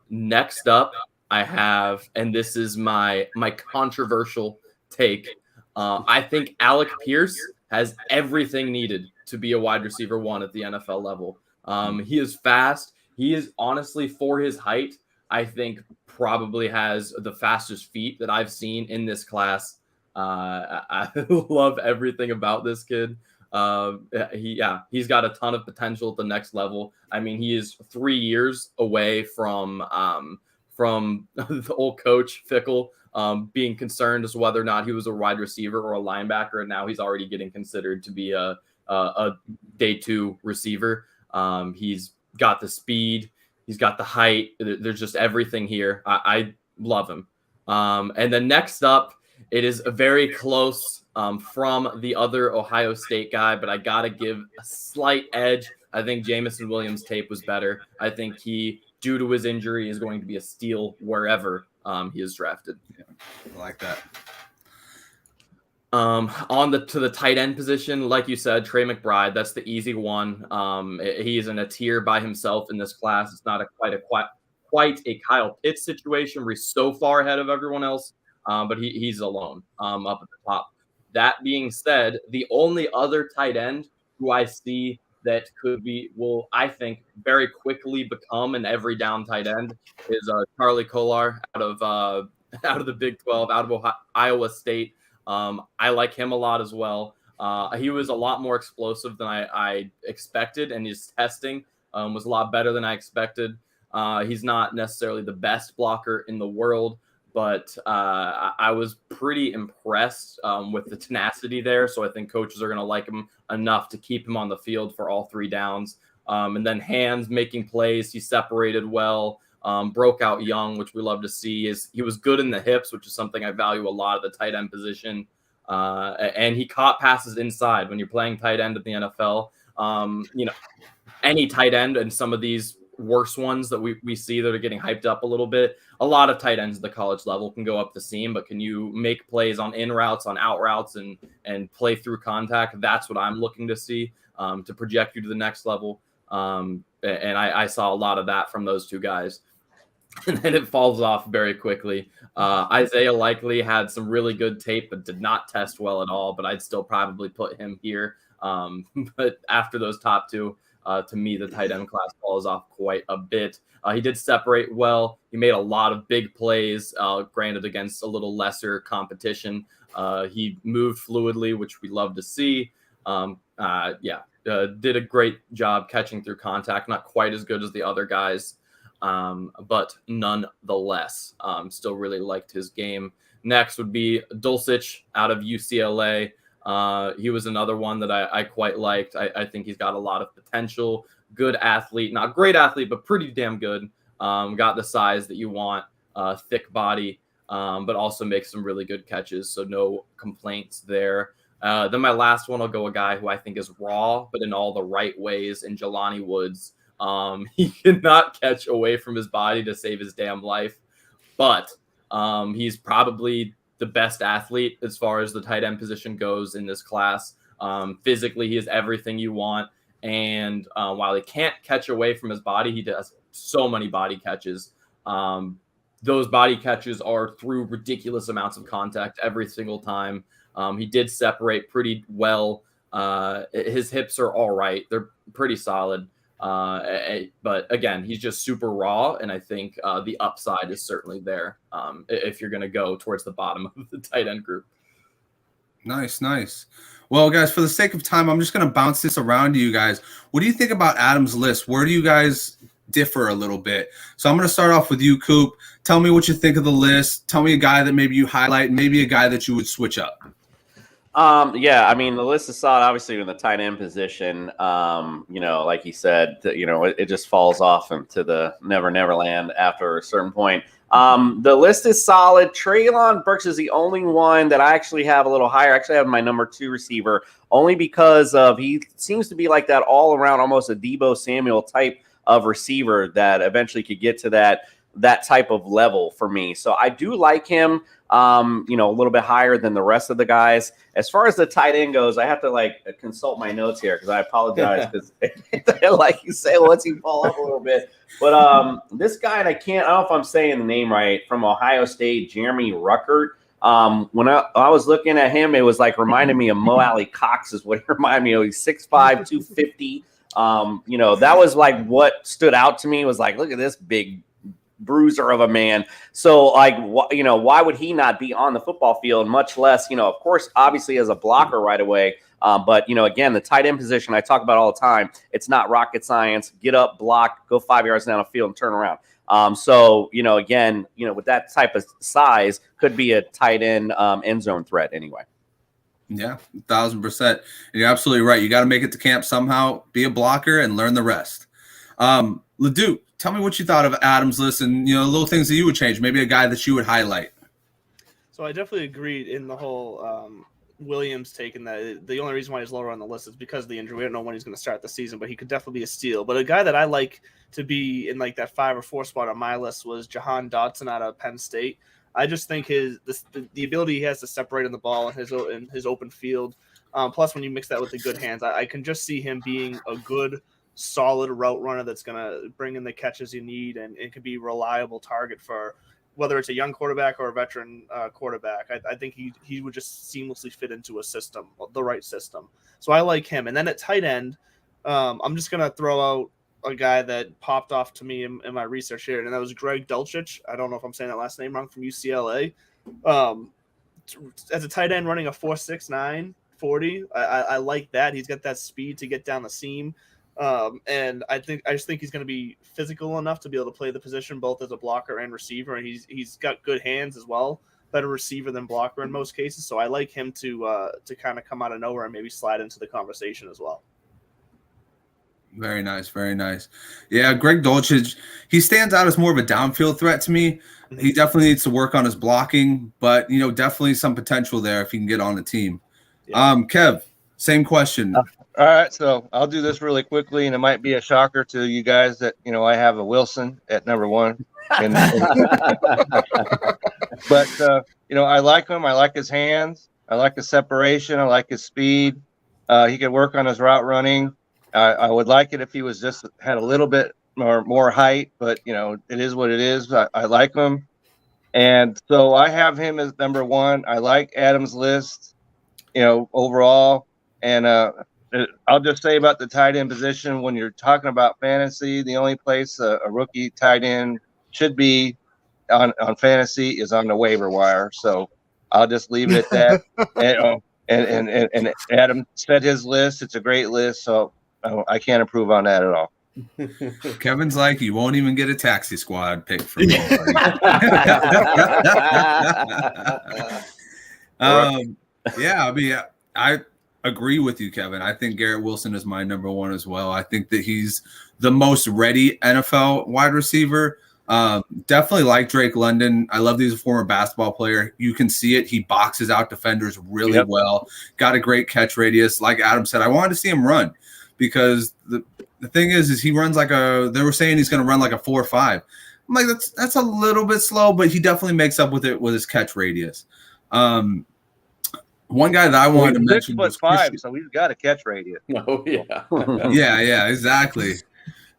G: Next up, I have, and this is my controversial take. I think Alec Pierce has everything needed to be a wide receiver 1 at the NFL level. He is fast. He is honestly, for his height, I think probably has the fastest feet that I've seen in this class. I love everything about this kid. He's got a ton of potential at the next level. I mean, he is 3 years away from the old coach Fickle being concerned as to whether or not he was a wide receiver or a linebacker, and now he's already getting considered to be a day 2 receiver. He's got the speed, he's got the height. There's just everything here. I love him. And then next up, it is very close from the other Ohio State guy, but I got to give a slight edge. I think Jamison Williams' tape was better. I think he, due to his injury, is going to be a steal wherever he is drafted.
D: Yeah, I like that.
G: To the tight end position, like you said, Trey McBride, that's the easy one. He is in a tier by himself in this class. It's not quite a Kyle Pitts situation where he's so far ahead of everyone else, but he's alone up at the top. That being said, the only other tight end who I see that will I think very quickly become an every down tight end is Charlie Kolar out of the Big 12, out of Iowa State. I like him a lot as well. He was a lot more explosive than I expected, and his testing was a lot better than I expected. He's not necessarily the best blocker in the world, but I was pretty impressed with the tenacity there. So I think coaches are going to like him enough to keep him on the field for all 3 downs. And then hands, making plays. He separated well, broke out young, which we love to see. He was good in the hips, which is something I value a lot at the tight end position. And he caught passes inside. When you're playing tight end at the NFL, any tight end and some of these worse ones that we see that are getting hyped up a little bit. A lot of tight ends at the college level can go up the seam, but can you make plays on in routes, on out routes, and play through contact? That's what I'm looking to see to project you to the next level. And I saw a lot of that from those 2 guys. And then it falls off very quickly. Isaiah Likely had some really good tape, but did not test well at all. But I'd still probably put him here. But after those top 2, to me, the tight end class falls off quite a bit. He did separate well. He made a lot of big plays, granted against a little lesser competition. He moved fluidly, which we love to see. Did a great job catching through contact. Not quite as good as the other guys, but nonetheless, still really liked his game. Next would be Dulcich out of UCLA. He was another one that I quite liked. I think he's got a lot of potential. Good athlete, not great athlete, but pretty damn good. Got the size that you want, thick body, but also makes some really good catches. So no complaints there. Then my last one, I'll go a guy who I think is raw, but in all the right ways, in Jelani Woods. He cannot catch away from his body to save his damn life, but he's probably the best athlete as far as the tight end position goes in this class. Physically, he has everything you want. And while he can't catch away from his body, he does so many body catches. Those body catches are through ridiculous amounts of contact every single time. He did separate pretty well. His hips are all right. They're pretty solid. But again, he's just super raw. And I think the upside is certainly there if you're going to go towards the bottom of the tight end group.
D: Nice. Well, guys, for the sake of time, I'm just going to bounce this around to you guys. What do you think about Adam's list? Where do you guys differ a little bit? So I'm going to start off with you, Coop. Tell me what you think of the list. Tell me a guy that maybe you highlight, and maybe a guy that you would switch up.
A: Yeah, I mean the list is solid. Obviously, in the tight end position, like you said, it just falls off into the never land after a certain point. The list is solid. Treylon Burks is the only one that I actually have a little higher. I actually have my number 2 receiver only because of he seems to be like that all around, almost a Deebo Samuel type of receiver that eventually could get to that type of level for me. So I do like him. A little bit higher than the rest of the guys. As far as the tight end goes, I have to consult my notes here because I apologize because like you say, once you fall off a little bit. But this guy, and I don't know if I'm saying the name right, from Ohio State, Jeremy Ruckert. When I was looking at him, it was reminded me of Mo Alley Cox is what he reminded me of. He's 6'5", 250. That was what stood out to me was look at this big bruiser of a man. So why would he not be on the football field, much less, of course, obviously as a blocker right away. But again, the tight end position I talk about all the time, it's not rocket science. Get up, block, go 5 yards down the field and turn around. Again, with that type of size could be a tight end end zone threat anyway.
D: Yeah, 1,000%. And you're absolutely right. You got to make it to camp somehow, be a blocker and learn the rest. Leduc, tell me what you thought of Adam's list and, little things that you would change, maybe a guy that you would highlight.
F: So I definitely agreed in the whole Williams taking that. The only reason why he's lower on the list is because of the injury. We don't know when he's going to start the season, but he could definitely be a steal. But a guy that I like to be in that 5 or 4 spot on my list was Jahan Dotson out of Penn State. I just think the ability he has to separate in the ball in his open field. Plus, when you mix that with the good hands, I can just see him being a good, solid route runner that's going to bring in the catches you need and it could be a reliable target for whether it's a young quarterback or a veteran quarterback. I think he would just seamlessly fit into a system, the right system. So I like him. And then at tight end, I'm just going to throw out a guy that popped off to me in my research here, and that was Greg Dulcich. I don't know if I'm saying that last name wrong, from UCLA. As a tight end running a 4.69 40, I like that. He's got that speed to get down the seam. And I just think he's going to be physical enough to be able to play the position both as a blocker and receiver, and he's got good hands as well. Better receiver than blocker in most cases, so I like him to kind of come out of nowhere and maybe slide into the conversation as well.
D: Very nice, very nice. Yeah, Greg Dulcich, he stands out as more of a downfield threat to me. He definitely needs to work on his blocking, but definitely some potential there if he can get on the team. Yeah. Kev, same question.
E: All right, so I'll do this really quickly, and it might be a shocker to you guys that I have a Wilson at number 1, but I like him. I like his hands. I like his separation. I like his speed. He could work on his route running. I would like it if he was just had a little bit more height, but it is what it is. I like him, and so I have him as number 1. I like Adam's list, overall, and I'll just say about the tight end position, when you're talking about fantasy, the only place a rookie tight end should be on fantasy is on the waiver wire. So I'll just leave it at that. And Adam said his list. It's a great list, so I can't improve on that at all.
D: Kevin's like, you won't even get a taxi squad pick from me. Yeah, I mean, I agree with you, Kevin. I think Garrett Wilson is my number 1 as well. I think that he's the most ready NFL wide receiver. Definitely like Drake London. I love that he's a former basketball player. You can see it. He boxes out defenders really well. Got a great catch radius. Like Adam said, I wanted to see him run because the thing is he runs they were saying he's going to run like a 4.5. I'm like, that's a little bit slow, but he definitely makes up with it with his catch radius. One guy that I wanted to mention was
E: 6'5", so he's got a catch radius.
G: Oh yeah.
D: yeah, exactly.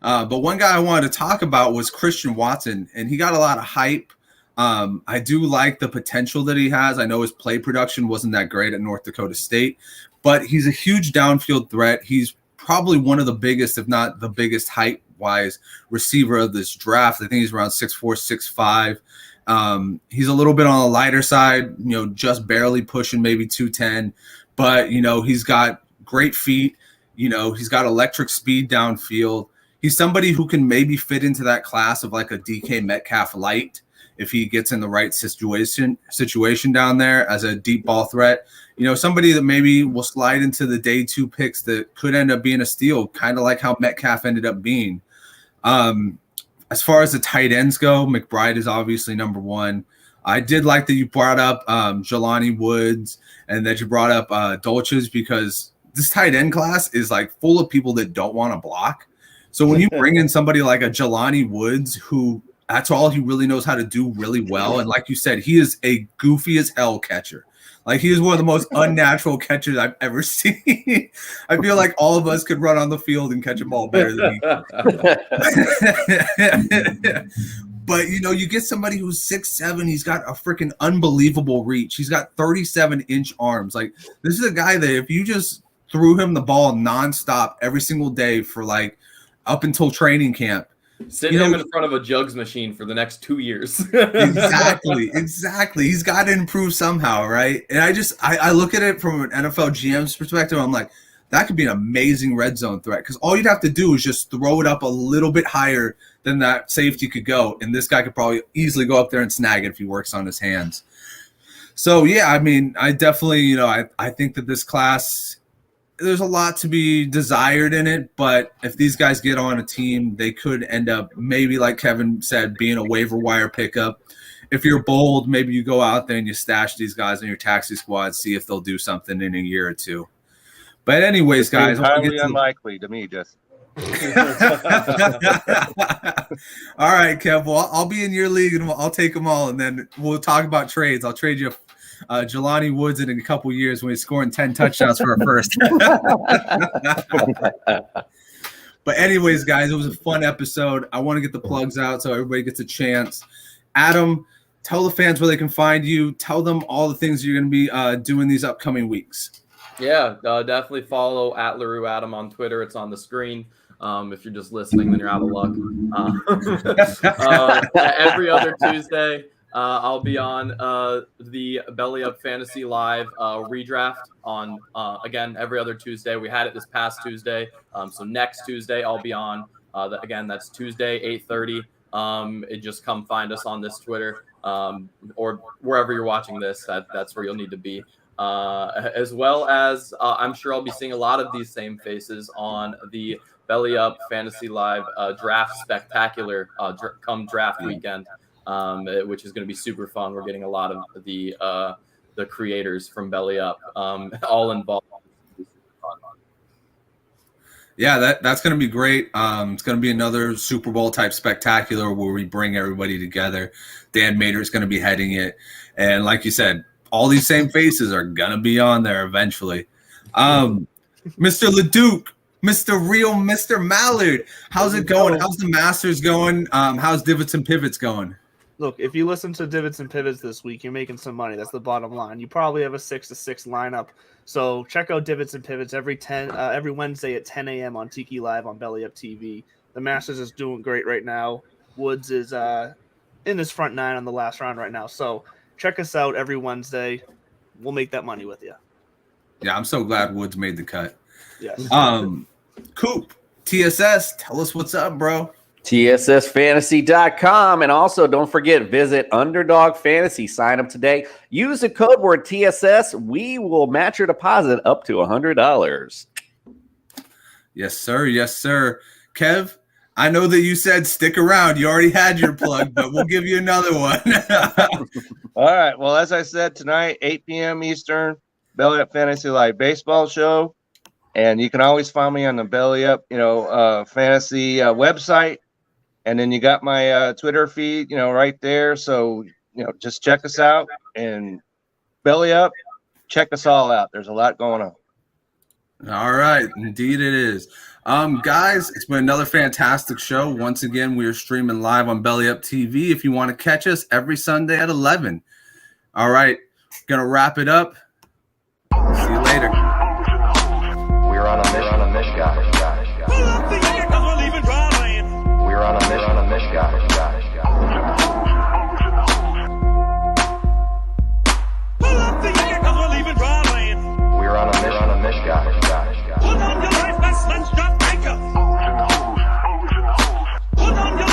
D: But one guy I wanted to talk about was Christian Watson, and he got a lot of hype. I do like the potential that he has. I know his play production wasn't that great at North Dakota State, but he's a huge downfield threat. He's probably one of the biggest, if not the biggest height-wise receiver of this draft. I think he's around 6'4", 6'5". He's a little bit on the lighter side, just barely pushing maybe 210, but, he's got great feet. He's got electric speed downfield. He's somebody who can maybe fit into that class of like a DK Metcalf light if he gets in the right situation down there as a deep ball threat. You know, somebody that maybe will slide into the day 2 picks that could end up being a steal, kind of like how Metcalf ended up being. As far as the tight ends go, McBride is obviously number 1. I did like that you brought up Jelani Woods and that you brought up Dolces, because this tight end class is like full of people that don't want to block. So when you bring in somebody like a Jelani Woods, who that's all he really knows how to do really well, and like you said, he is a goofy as hell catcher. Like, he is one of the most unnatural catchers I've ever seen. I feel like all of us could run on the field and catch a ball better than he can. But, you know, you get somebody who's 6'7", he's got a freaking unbelievable reach. He's got 37-inch arms. Like, this is a guy that if you just threw him the ball nonstop every single day for, like, up until training camp,
G: sit him in front of a jugs machine for the next 2 years.
D: Exactly. He's got to improve somehow, right? And I look at it from an NFL GM's perspective. I'm like, that could be an amazing red zone threat, because all you'd have to do is just throw it up a little bit higher than that safety could go, and this guy could probably easily go up there and snag it if he works on his hands. So, yeah, I mean, I definitely, you know, I think that this class, there's a lot to be desired in it, but if these guys get on a team, they could end up, maybe like Kevin said, being a waiver wire pickup. If you're bold, maybe you go out there and you stash these guys in your taxi squad, see if they'll do something in a year or two. But anyways, guys,
E: highly unlikely to me, Justin.
D: All right, Kev. Well, I'll be in your league and I'll take them all, and then we'll talk about trades. I'll trade you Jelani Woods in a couple years when he's scoring 10 touchdowns for a first. But anyways, guys, it was a fun episode. I want to get the plugs out so everybody gets a chance. Adam, tell the fans where they can find you. Tell them all the things you're going to be doing these upcoming weeks.
G: Yeah, definitely follow at LaRue Adam on Twitter. It's on the screen. If you're just listening, then you're out of luck. Every other Tuesday, I'll be on the Belly Up Fantasy Live redraft on, again, every other Tuesday. We had it this past Tuesday. So next Tuesday, I'll be on. Again, that's Tuesday, 8:30. Just come find us on this Twitter or wherever you're watching this. That's where you'll need to be. As well as I'm sure I'll be seeing a lot of these same faces on the Belly Up Fantasy Live Draft Spectacular come draft weekend, which is going to be super fun. We're getting a lot of the creators from Belly Up all involved.
D: Yeah, that's going to be great. It's going to be another Super Bowl type spectacular where we bring everybody together. Dan Mater is going to be heading it, and like you said, all these same faces are going to be on there eventually. Mr. LeDuc, Mr. Mallard, how's it going? How's the Masters going? How's Divots and Pivots going?
F: Look, if you listen to Divots and Pivots this week, you're making some money. That's the bottom line. You probably have a 6-6 lineup. So check out Divots and Pivots every Wednesday at 10 a.m. on Tiki Live on Belly Up TV. The Masters is doing great right now. Woods is in his front 9 on the last round right now. So check us out every Wednesday. We'll make that money with you.
D: Yeah, I'm so glad Woods made the cut.
F: Yes.
D: Coop, TSS, tell us what's up, bro.
A: TSSFantasy.com. And also don't forget, visit Underdog Fantasy. Sign up today. Use the code word TSS. We will match your deposit up to $100.
D: Yes, sir. Yes, sir. Kev, I know that you said stick around. You already had your plug, but we'll give you another one.
E: All right. Well, as I said, tonight, 8 p.m. Eastern, Belly Up Fantasy Live Baseball Show. And you can always find me on the Belly Up, fantasy website. And then you got my Twitter feed, right there. So, just check us out and Belly Up. Check us all out. There's a lot going on.
D: All right. Indeed it is. Guys, it's been another fantastic show. Once again, we are streaming live on Belly Up TV. If you want to catch us every Sunday at 11. All right. Going to wrap it up. See you later.